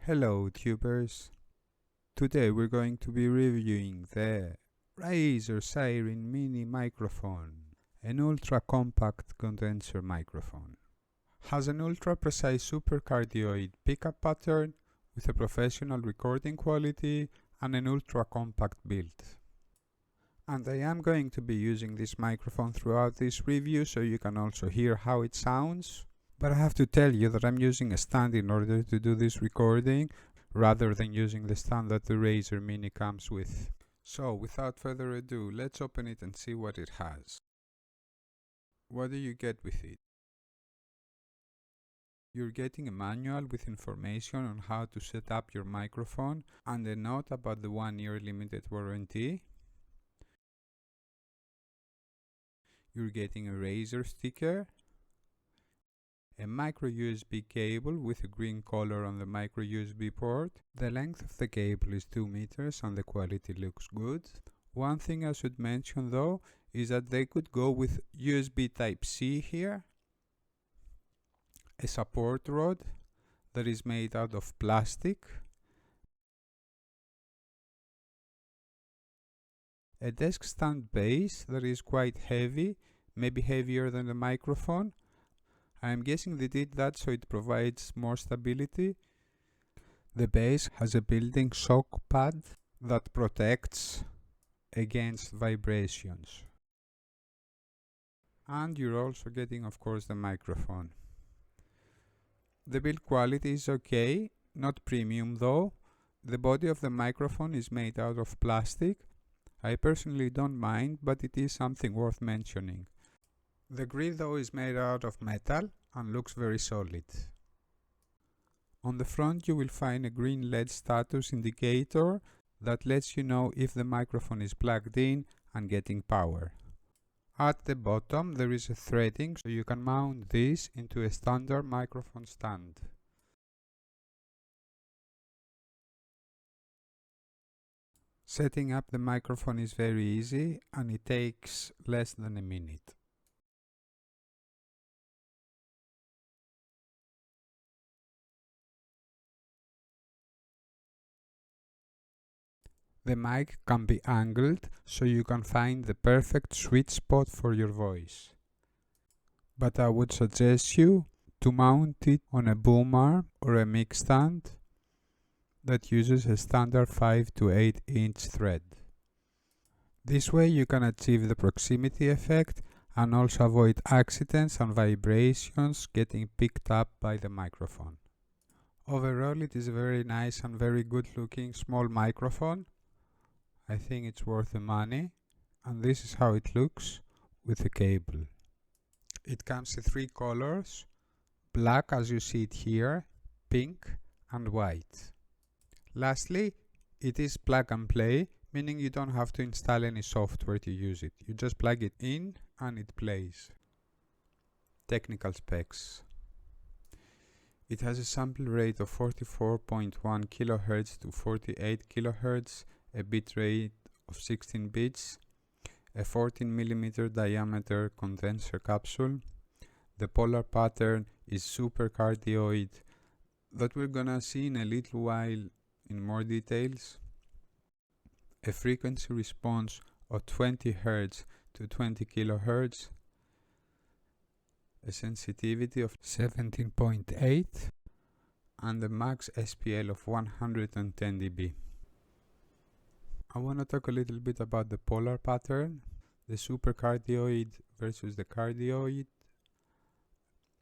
Hello tubers, today we're going to be reviewing the Razer Seiren mini microphone, an ultra compact condenser microphone. Has an ultra precise supercardioid pickup pattern with a professional recording quality and an ultra compact build. And I am going to be using this microphone throughout this review so you can also hear how it sounds. But I have to tell you that I'm using a stand in order to do this recording rather than using the stand that the Razer Mini comes with. So without further ado, let's open it and see what it has. What do you get with it? You're getting a manual with information on how to set up your microphone and a note about the 1-year limited warranty. You're getting a Razer sticker, a micro USB cable with a green color on the micro USB port. The length of the cable is 2 meters and the quality looks good. One thing I should mention though is that they could go with USB Type-C here, a support rod that is made out of plastic, a desk stand base that is quite heavy, maybe heavier than the microphone. I am guessing they did that so it provides more stability. The base has a built-in shock pad that protects against vibrations. And you're also getting, of course, the microphone. The build quality is okay, not premium though. The body of the microphone is made out of plastic. I personally don't mind, but it is something worth mentioning. The grill though is made out of metal and looks very solid. On the front you will find a green LED status indicator that lets you know if the microphone is plugged in and getting power. At the bottom there is a threading so you can mount this into a standard microphone stand. Setting up the microphone is very easy and it takes less than a minute. The mic can be angled so you can find the perfect sweet spot for your voice. But I would suggest you to mount it on a boom arm or a mic stand that uses a standard 5 to 8 inch thread. This way you can achieve the proximity effect and also avoid accidents and vibrations getting picked up by the microphone. Overall it is a very nice and very good looking small microphone. I think it's worth the money, and this is how it looks with the cable. It comes in 3 colors, black as you see it here, pink and white. Lastly, it is plug and play, meaning you don't have to install any software to use it. You just plug it in and it plays. Technical specs. It has a sample rate of 44.1 kHz to 48 kHz, a bit rate of 16 bits, a 14mm diameter condenser capsule. The polar pattern is Supercardioid that we're gonna see in a little while in more details. A frequency response of 20 Hz to 20 kHz, a sensitivity of 17.8 and a max SPL of 110 dB. I want to talk a little bit about the polar pattern, the supercardioid versus the cardioid.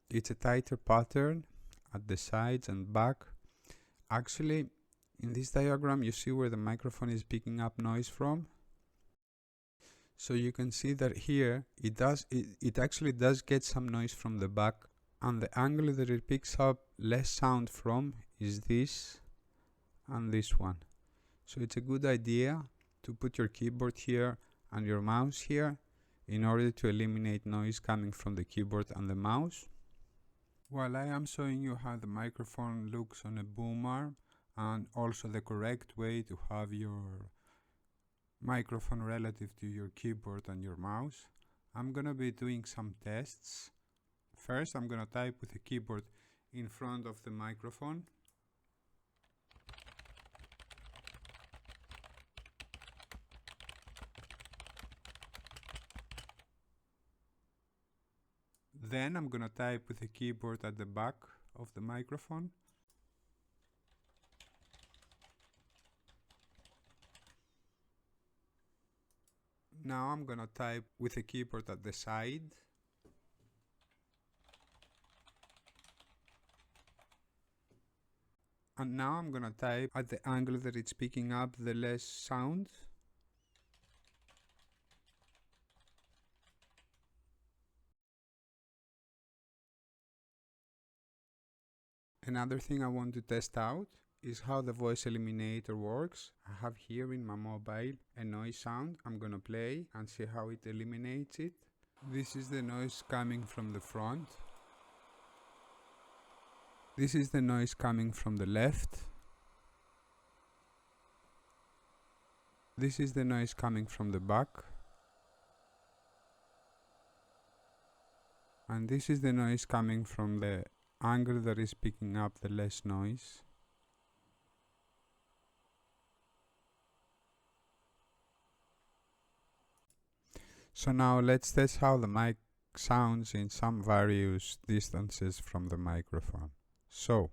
It's a tighter pattern at the sides and back. Actually, in this diagram you see where the microphone is picking up noise from. So you can see that here it actually does get some noise from the back, and the angle that it picks up less sound from is this and this one. So it's a good idea to put your keyboard here and your mouse here in order to eliminate noise coming from the keyboard and the mouse. While I am showing you how the microphone looks on a boom arm and also the correct way to have your microphone relative to your keyboard and your mouse, I'm gonna be doing some tests. First I'm gonna type with the keyboard in front of the microphone. Then I'm gonna type with the keyboard at the back of the microphone. Now I'm gonna type with the keyboard at the side. And now I'm gonna type at the angle that it's picking up the less sound. Another thing I want to test out is how the voice eliminator works. I have here in my mobile a noise sound. I'm gonna play and see how it eliminates it. This is the noise coming from the front. This is the noise coming from the left. This is the noise coming from the back. And this is the noise coming from the angle that is picking up the less noise. So now let's test how the mic sounds in some various distances from the microphone. So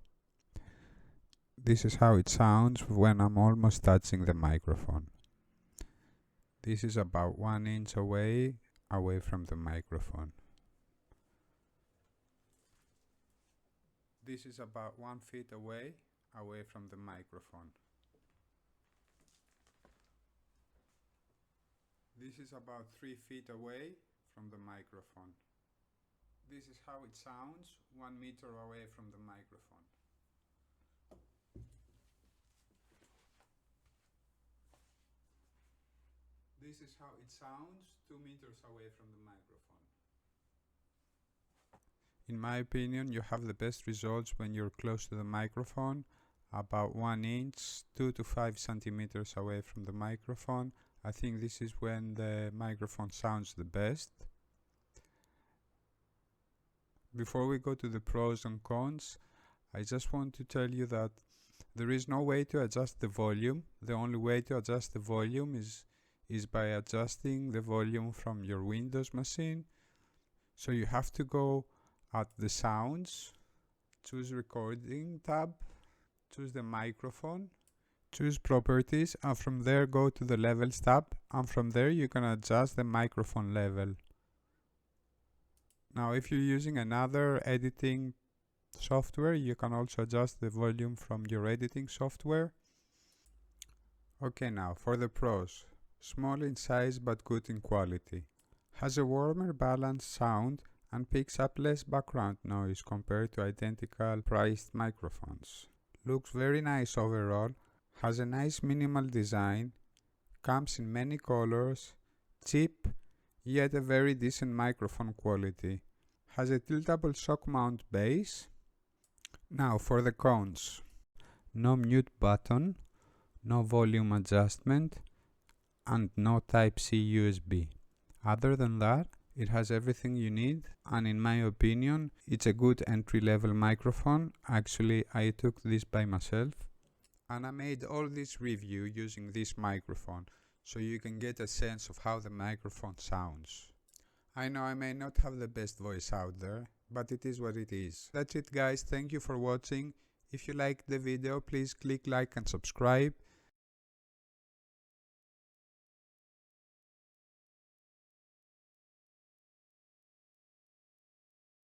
this is how it sounds when I'm almost touching the microphone. This is about 1 inch away from the microphone. This is about 1 foot away from the microphone. This is about 3 feet away from the microphone. This is how it sounds 1 meter away from the microphone. This is how it sounds 2 meters away from the microphone. In my opinion, you have the best results when you're close to the microphone, about 1 inch, 2 to 5 centimeters away from the microphone. I think this is when the microphone sounds the best. Before we go to the pros and cons, I just want to tell you that there is no way to adjust the volume. The only way to adjust the volume is by adjusting the volume from your Windows machine. So you have to go at the sounds, choose recording tab, choose the microphone, choose properties, and from there go to the levels tab, and from there you can adjust the microphone level. Now if you're using another editing software, you can also adjust the volume from your editing software. Okay, now for the pros. Small in size but good in quality. Has a warmer balanced sound and picks up less background noise compared to identical priced microphones. Looks very nice overall. Has a nice minimal design. Comes in many colors. Cheap, yet a very decent microphone quality. Has a tiltable shock mount base. Now for the cons. No mute button, no volume adjustment, and no Type-C USB. Other than that, it has everything you need, and in my opinion, it's a good entry-level microphone. Actually, I took this by myself, and I made all this review using this microphone, so you can get a sense of how the microphone sounds. I know I may not have the best voice out there, but it is what it is. That's it guys, thank you for watching. If you liked the video, please click like and subscribe.